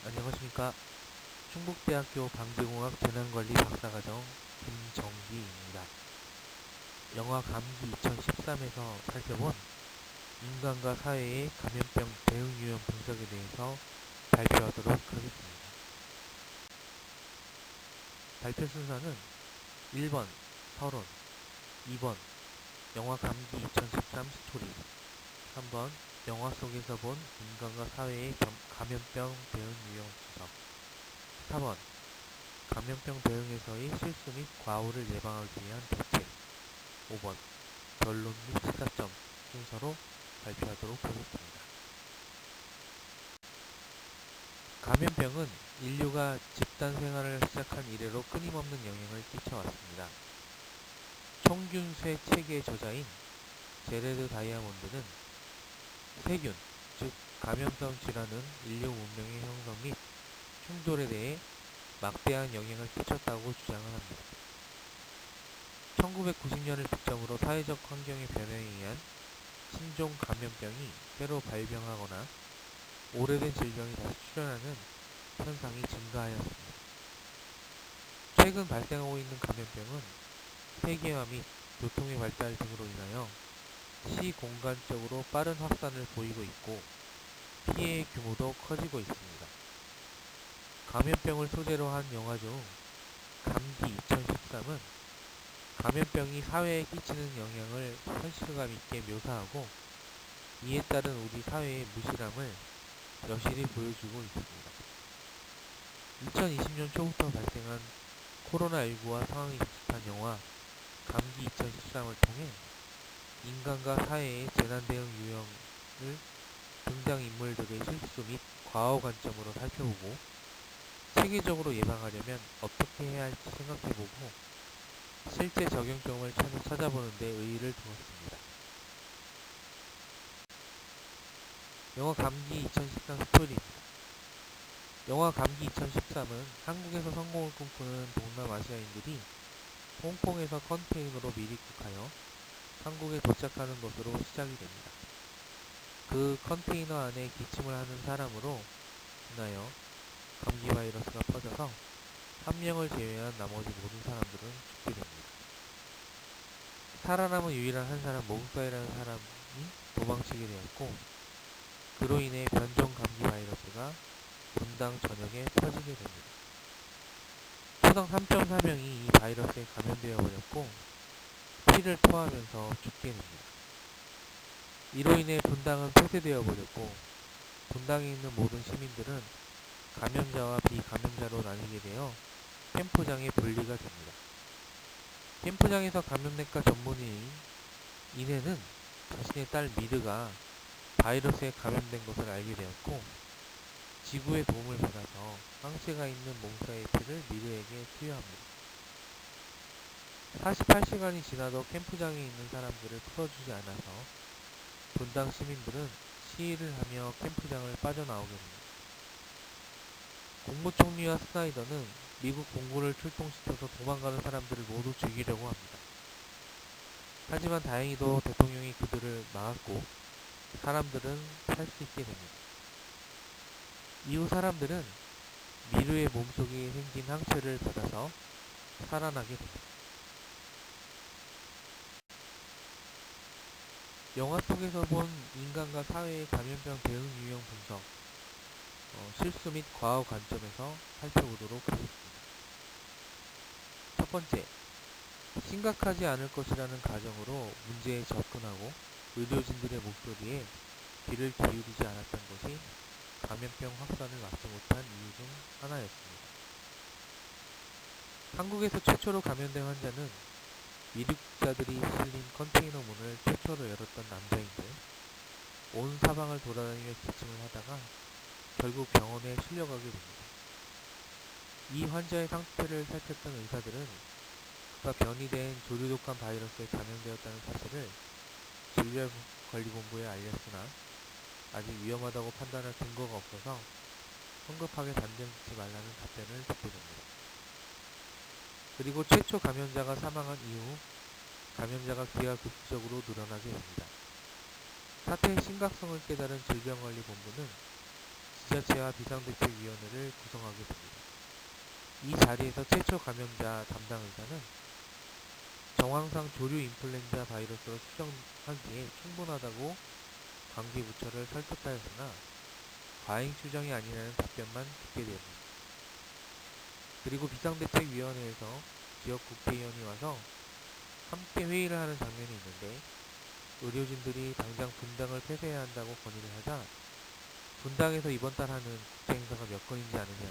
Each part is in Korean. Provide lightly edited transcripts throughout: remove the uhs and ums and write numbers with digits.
안녕하십니까. 충북대학교 방재공학 재난관리 박사과정 김정기입니다. 영화 감기 2013에서 살펴본 인간과 사회의 감염병 대응 유형 분석에 대해서 발표하도록 하겠습니다. 발표 순서는 1번 서론, 2번 영화 감기 2013 스토리, 3번 영화 속에서 본 인간과 사회의 감염병 대응 유형 분석, 4번 감염병 대응에서의 실수 및 과오를 예방하기 위한 대책, 5번 결론 및 시사점 순서로 발표하도록 하겠습니다. 감염병은 인류가 집단 생활을 시작한 이래로 끊임없는 영향을 끼쳐왔습니다. 총균쇠 체계의 저자인 제레드 다이아몬드는 세균, 즉 감염성 질환은 인류 문명의 형성 및 충돌에 대해 막대한 영향을 끼쳤다고 주장을 합니다. 1990년을 기점으로 사회적 환경의 변화에 의한 신종 감염병이 새로 발병하거나 오래된 질병이 다시 출현하는 현상이 증가하였습니다. 최근 발생하고 있는 감염병은 세계화 및 교통의 발달 등으로 인하여 시공간적으로 빠른 확산을 보이고 있고 피해의 규모도 커지고 있습니다. 감염병을 소재로 한 영화 중 감기 2013은 감염병이 사회에 끼치는 영향을 현실감 있게 묘사하고 이에 따른 우리 사회의 무실함을 여실히 보여주고 있습니다. 2020년 초부터 발생한 코로나19와 상황이 비슷한 영화 감기 2013을 통해 인간과 사회의 재난 대응 유형을 등장인물들의 실수 및 과오 관점으로 살펴보고 체계적으로 예방하려면 어떻게 해야 할지 생각해보고 실제 적용점을 찾아보는 데 의의를 두었습니다. 영화 감기 2013 스토리입니다. 영화 감기 2013은 한국에서 성공을 꿈꾸는 동남아시아인들이 홍콩에서 컨테이너로 미입국하여 한국에 도착하는 것으로 시작이 됩니다. 그 컨테이너 안에 기침을 하는 사람으로 인하여 감기 바이러스가 퍼져서 한 명을 제외한 나머지 모든 사람들은 죽게 됩니다. 살아남은 유일한 한 사람 몽사이라는 사람이 도망치게 되었고 그로 인해 변종 감기 바이러스가 분당 전역에 퍼지게 됩니다. 초당 3.4명이 이 바이러스에 감염되어 버렸고 피를 토하면서 죽게 됩니다. 이로 인해 분당은 폐쇄되어 버렸고 분당에 있는 모든 시민들은 감염자와 비감염자로 나뉘게 되어 캠프장에 분리가 됩니다. 캠프장에서 감염내과 전문의인 이내는 자신의 딸 미르가 바이러스에 감염된 것을 알게 되었고 지구의 도움을 받아서 항체가 있는 몽사의 피를 미르에게 투여합니다. 48시간이 지나도 캠프장에 있는 사람들을 풀어주지 않아서 분당 시민들은 시위를 하며 캠프장을 빠져나오게 됩니다. 국무총리와 스나이더는 미국 공군을 출동시켜서 도망가는 사람들을 모두 죽이려고 합니다. 하지만 다행히도 대통령이 그들을 막았고 사람들은 살 수 있게 됩니다. 이후 사람들은 미르의 몸속에 생긴 항체를 받아서 살아나게 됩니다. 영화 속에서 본 인간과 사회의 감염병 대응 유형 분석, 실수 및 과오 관점에서 살펴보도록 하겠습니다. 첫 번째, 심각하지 않을 것이라는 가정으로 문제에 접근하고 의료진들의 목소리에 귀를 기울이지 않았던 것이 감염병 확산을 막지 못한 이유 중 하나였습니다. 한국에서 최초로 감염된 환자는 미륙자들이 실린 컨테이너 문을 최초로 열었던 남자인데 온 사방을 돌아다니며 기침을 하다가 결국 병원에 실려가게 됩니다. 이 환자의 상태를 살폈던 의사들은 그가 변이된 조류독감 바이러스에 감염되었다는 사실을 질병관리본부에 알렸으나 아직 위험하다고 판단할 근거가 없어서 성급하게 단정 짓지 말라는 답변을 듣게 됩니다. 그리고 최초 감염자가 사망한 이후 감염자가 지자체와 비상대책위원회를 구성하게 됩니다. 이 자리에서 최초 감염자 담당 의사는 정황상 조류 인플루엔자 바이러스로 추정하기에 충분하다고 관계부처를 설득하였으나 과잉 추정이 아니라는 답변만 듣게 됩니다. 그리고 비상대책위원회에서 지역 국회의원이 와서 함께 회의를 하는 장면이 있는데 의료진들이 당장 분당을 폐쇄해야 한다고 건의를 하자 분당에서 이번 달 하는 국제 행사가 몇 건이지 않으냐,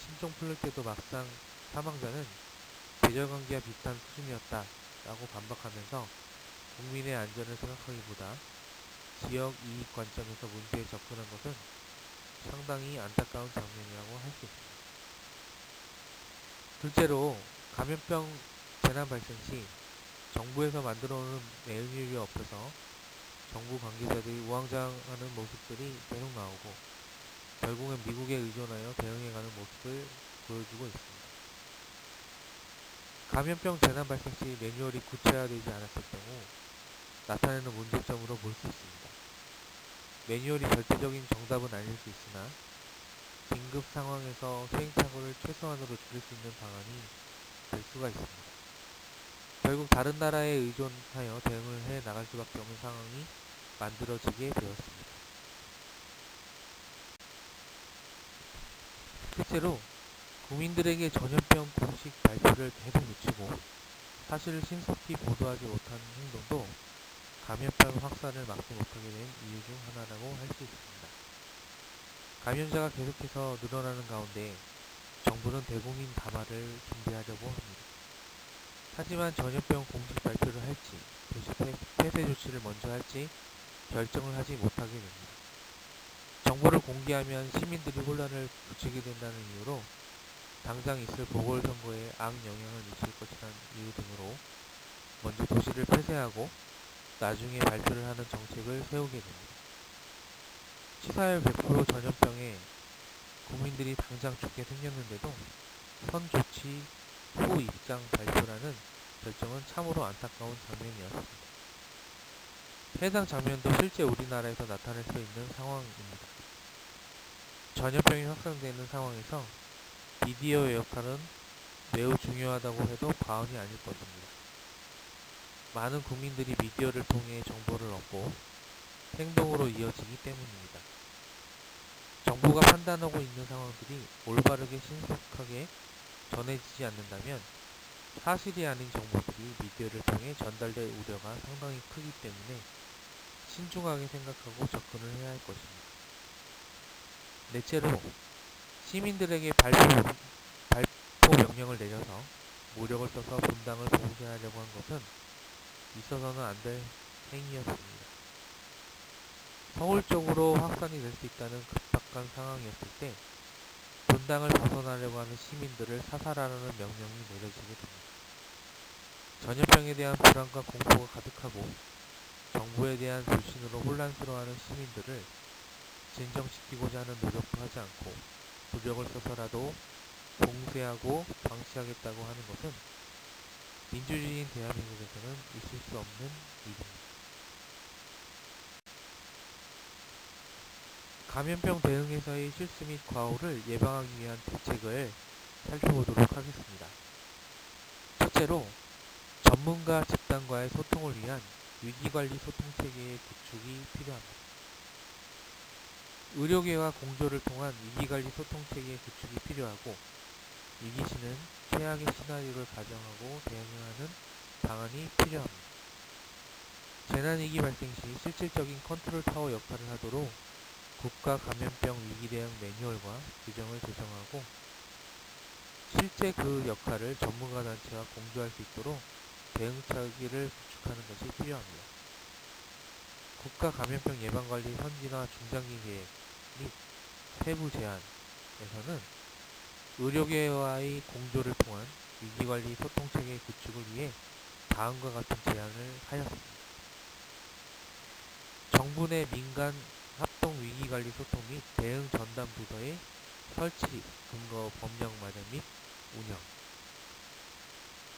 신종 플루 때도 막상 사망자는 계절감기와 비슷한 수준이었다 라고 반박하면서 국민의 안전을 생각하기보다 지역 이익 관점에서 문제에 접근한 것은 상당히 안타까운 장면이라고 할 수 있습니다. 둘째로 감염병 재난 발생 시 정부에서 만들어오는 메뉴율이 없어서 정부 관계자들이 우왕좌왕하는 모습들이 계속 나오고 결국엔 미국에 의존하여 대응해가는 모습을 보여주고 있습니다. 감염병 재난 발생 시 매뉴얼이 구체화되지 않았을 경우 나타내는 문제점으로 볼 수 있습니다. 매뉴얼이 절대적인 정답은 아닐 수 있으나 긴급 상황에서 시행착오를 최소한으로 줄일 수 있는 방안이 될 수가 있습니다. 결국 다른 나라에 의존하여 대응을 해 나갈 수밖에 없는 상황이 만들어지게 되었습니다. 셋째로 국민들에게 전염병 공식 발표를 계속 늦추고 사실을 신속히 보도하지 못하는 행동도 감염병 확산을 막지 못하게 된 이유 중 하나라고 할 수 있습니다. 감염자가 계속해서 늘어나는 가운데 정부는 대국민 담화를 준비하려고 합니다. 하지만 전염병 공식 발표를 할지 도시 폐쇄 조치를 먼저 할지 결정을 하지 못하게 됩니다. 정보를 공개하면 시민들이 혼란을 부추게 된다는 이유로 당장 있을 보궐선거에 악영향을 미칠 것이라는 이유 등으로 먼저 도시를 폐쇄하고 나중에 발표를 하는 정책을 세우게 됩니다. 치사율 100% 전염병에 국민들이 당장 죽게 생겼는데도 선 조치 후 입장 발표라는 결정은 참으로 안타까운 장면이었습니다. 해당 장면도 실제 우리나라에서 나타날 수 있는 상황입니다. 전염병이 확산되는 상황에서 미디어의 역할은 매우 중요하다고 해도 과언이 아닐 것입니다. 많은 국민들이 미디어를 통해 정보를 얻고 행동으로 이어지기 때문입니다. 정부가 판단하고 있는 상황들이 올바르게 신속하게 전해지지 않는다면 사실이 아닌 정보들이 미디어를 통해 전달될 우려가 상당히 크기 때문에 신중하게 생각하고 접근을 해야 할 것입니다. 넷째로 시민들에게 발포 명령을 내려서 무력을 써서 분당을 봉쇄하려고 한 것은 있어서는 안 될 행위였습니다. 서울 쪽으로 확산이 될 수 있다는 급박한 상황이었을 때 분당을 벗어나려고 하는 시민들을 사살하라는 명령이 내려지게 됩니다. 전염병에 대한 불안과 공포가 가득하고 정부에 대한 불신으로 혼란스러워하는 시민들을 진정시키고자 하는 노력도 하지 않고 무력을 써서라도 봉쇄하고 방치하겠다고 하는 것은 민주주의인 대한민국에서는 있을 수 없는 일입니다. 감염병 대응에서의 실수 및 과오를 예방하기 위한 대책을 살펴보도록 하겠습니다. 첫째로 전문가 집단과의 소통을 위한 위기관리 소통체계의 구축이 필요합니다. 의료계와 공조를 통한 위기관리 소통체계의 구축이 필요하고 위기 시는 최악의 시나리오를 가정하고 대응하는 방안이 필요합니다. 재난위기 발생 시 실질적인 컨트롤 타워 역할을 하도록 국가 감염병 위기 대응 매뉴얼과 규정을 제정하고 실제 그 역할을 전문가 단체와 공조할 수 있도록 대응 체계를 구축하는 것이 필요합니다. 국가 감염병 예방관리 선진화 중장기 계획 및 세부 제안에서는 의료계와의 공조를 통한 위기관리 소통체계 구축을 위해 다음과 같은 제안을 하였습니다. 정부 내 민간 합동 위기관리 소통 및 대응 전담 부서의 설치, 근거 법령 마련 및 운영,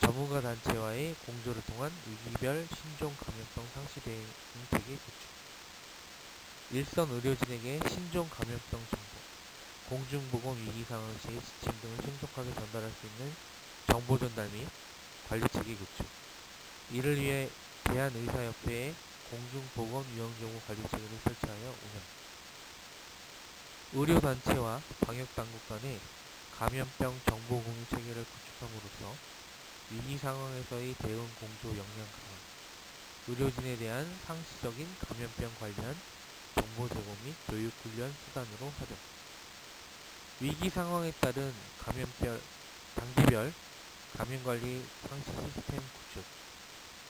전문가 단체와의 공조를 통한 위기별 신종 감염병 상시 대응 체계 구축, 일선 의료진에게 신종 감염병 정보, 공중보건 위기 상황 시의 지침 등을 신속하게 전달할 수 있는 정보 전달 및 관리 체계 구축. 이를 위해 대한의사협회의 공중보건위험정보 관리 체계를 설치하여 운영. 의료단체와 방역당국 간의 감염병 정보 공유 체계를 구축함으로써 위기 상황에서의 대응 공조 역량 강화, 의료진에 대한 상시적인 감염병 관련 정보 제공 및 교육 훈련 수단으로 활용. 위기 상황에 따른 단기별 감염관리 상시 시스템 구축.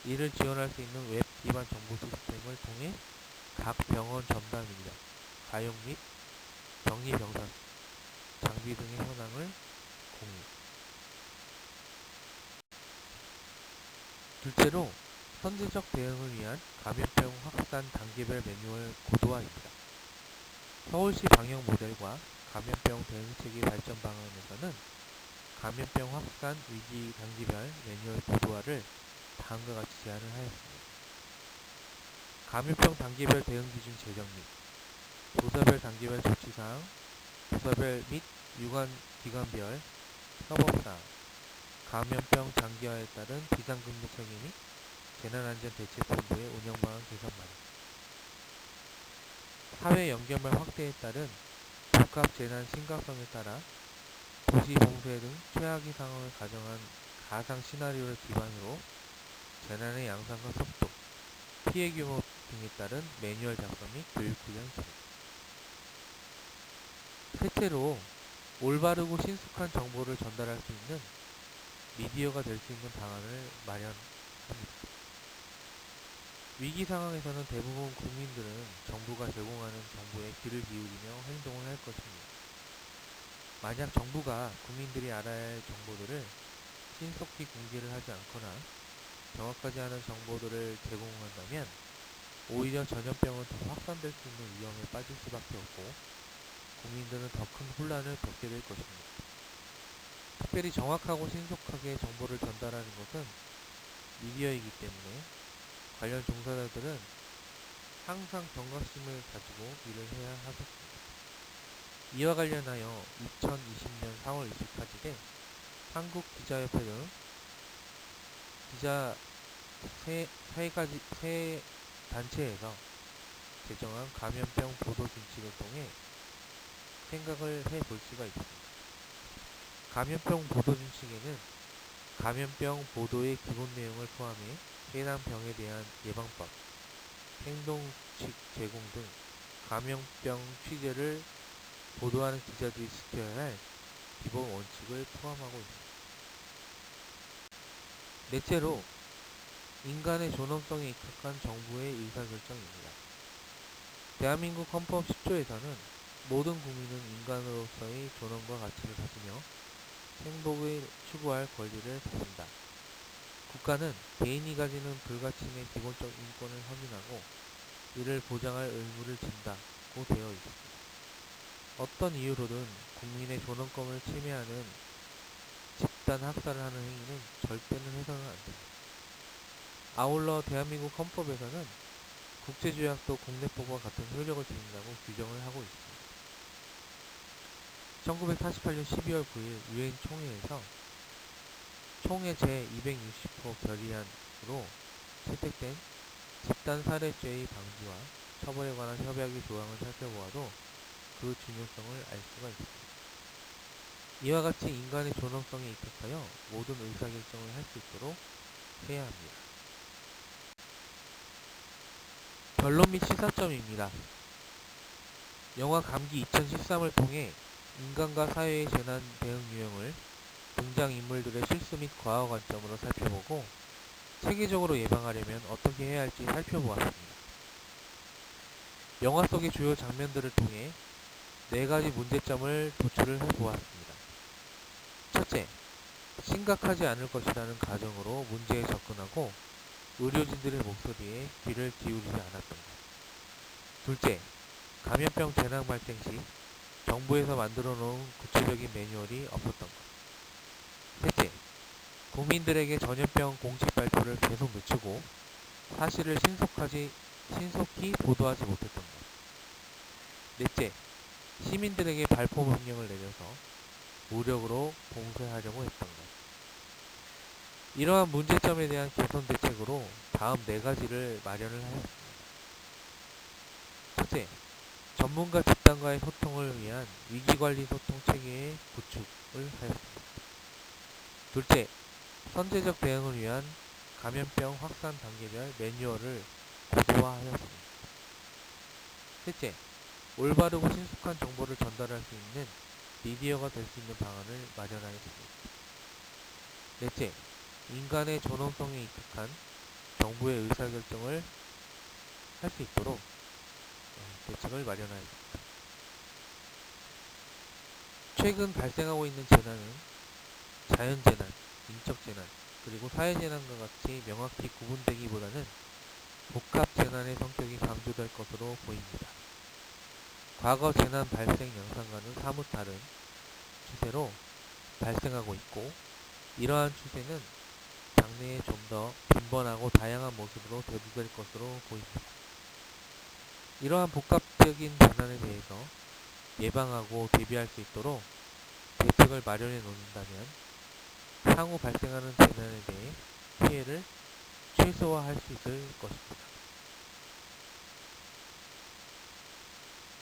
이를 지원할 수 있는 웹 기반 정보 시스템을 통해 각 병원 전담 인력, 가용 및 격리 병상, 장비 등의 현황을 공유. 둘째로 선제적 대응을 위한 감염병 확산 단계별 매뉴얼 고도화입니다. 서울시 방역 모델과 감염병 대응체계 발전 방안에서는 감염병 확산 위기 단계별 매뉴얼 고도화를 다음과 같이 제안을 하였습니다. 감염병 단계별 대응 기준 제정 및 부서별 단계별 조치사항, 부서별 및 유관기관별 협업사항, 감염병 장기화에 따른 비상근무 체계 및 재난안전대책본부의 운영방안 개선 마련, 사회 연결망 확대에 따른 복합 재난 심각성에 따라 도시 봉쇄 등 최악의 상황을 가정한 가상 시나리오를 기반으로 재난의 양상과 속도, 피해 규모 등에 따른 매뉴얼 작성 및 교육 훈련 진행. 셋째로 올바르고 신속한 정보를 전달할 수 있는 미디어가 될 수 있는 방안을 마련합니다. 위기 상황에서는 대부분 국민들은 정부가 제공하는 정보에 귀를 기울이며 행동을 할 것입니다. 만약 정부가 국민들이 알아야 할 정보들을 신속히 공개를 하지 않거나 정확하지 않은 정보들을 제공한다면 오히려 전염병은 더 확산될 수 있는 위험에 빠질 수밖에 없고 국민들은 더 큰 혼란을 겪게 될 것입니다. 특별히 정확하고 신속하게 정보를 전달하는 것은 미디어이기 때문에 관련 종사자들은 항상 경각심을 가지고 일을 해야 하겠습니다. 이와 관련하여 2020년 4월 24일에 한국기자협회 등 기자 세 단체에서 제정한 감염병 보도 준칙을 통해 생각을 해볼 수가 있습니다. 감염병 보도 준칙에는 감염병 보도의 기본 내용을 포함해 해당 병에 대한 예방법, 행동수칙 제공 등 감염병 취재를 보도하는 기자들이 지켜야 할 기본 원칙을 포함하고 있습니다. 넷째로 인간의 존엄성에 입각한 정부의 의사결정입니다. 대한민국 헌법 10조에서는 모든 국민은 인간으로서의 존엄과 가치를 가지며 행복을 추구할 권리를 가진다. 국가는 개인이 가지는 불가침의 기본적 인권을 확인하고 이를 보장할 의무를 진다고 되어 있습니다. 어떤 이유로든 국민의 존엄권을 침해하는 집단 학살을 하는 행위는 절대는 해서는 안 됩니다. 아울러 대한민국 헌법에서는 국제조약도 국내법과 같은 효력을 지닌다고 규정을 하고 있습니다. 1948년 12월 9일 유엔 총회에서 총회 제260호 결의안으로 채택된 집단 살해죄의 방지와 처벌에 관한 협약의 조항을 살펴보아도 그 중요성을 알 수가 있습니다. 이와 같이 인간의 존엄성에 입각하여 모든 의사결정을 할 수 있도록 해야 합니다. 결론 및 시사점입니다. 영화 감기 2013을 통해 인간과 사회의 재난 대응 유형을 등장인물들의 실수 및 과거 관점으로 살펴보고 체계적으로 예방하려면 어떻게 해야 할지 살펴보았습니다. 영화 속의 주요 장면들을 통해 4가지 문제점을 도출을 해보았습니다. 첫째, 심각하지 않을 것이라는 가정으로 문제에 접근하고 의료진들의 목소리에 귀를 기울이지 않았던 것. 둘째, 감염병 재난 발생 시 정부에서 만들어 놓은 구체적인 매뉴얼이 없었던 것. 셋째, 국민들에게 전염병 공식 발표를 계속 늦추고 사실을 신속히 보도하지 못했던 것. 넷째, 시민들에게 발포 명령을 내려서 무력으로 봉쇄하려고 했던 것. 이러한 문제점에 대한 개선 대책으로 다음 네 가지를 마련을 하였습니다. 첫째, 전문가 집단과의 소통을 위한 위기관리 소통 체계의 구축을 하였습니다. 둘째, 선제적 대응을 위한 감염병 확산 단계별 매뉴얼을 고도화하였습니다. 셋째, 올바르고 신속한 정보를 전달할 수 있는 미디어가 될 수 있는 방안을 마련하였습니다. 넷째, 인간의 존엄성에 입각한 정부의 의사결정을 할 수 있도록 대책을 마련하였습니다. 최근 발생하고 있는 재난은 자연재난, 인적재난, 그리고 사회재난과 같이 명확히 구분되기보다는 복합재난의 성격이 강조될 것으로 보입니다. 과거 재난 발생 양상과는 사뭇 다른 추세로 발생하고 있고, 이러한 추세는 장래에 좀 더 빈번하고 다양한 모습으로 대두될 것으로 보입니다. 이러한 복합적인 재난에 대해서 예방하고 대비할 수 있도록 대책을 마련해 놓는다면 향후 발생하는 재난에 대해 피해를 최소화할 수 있을 것입니다.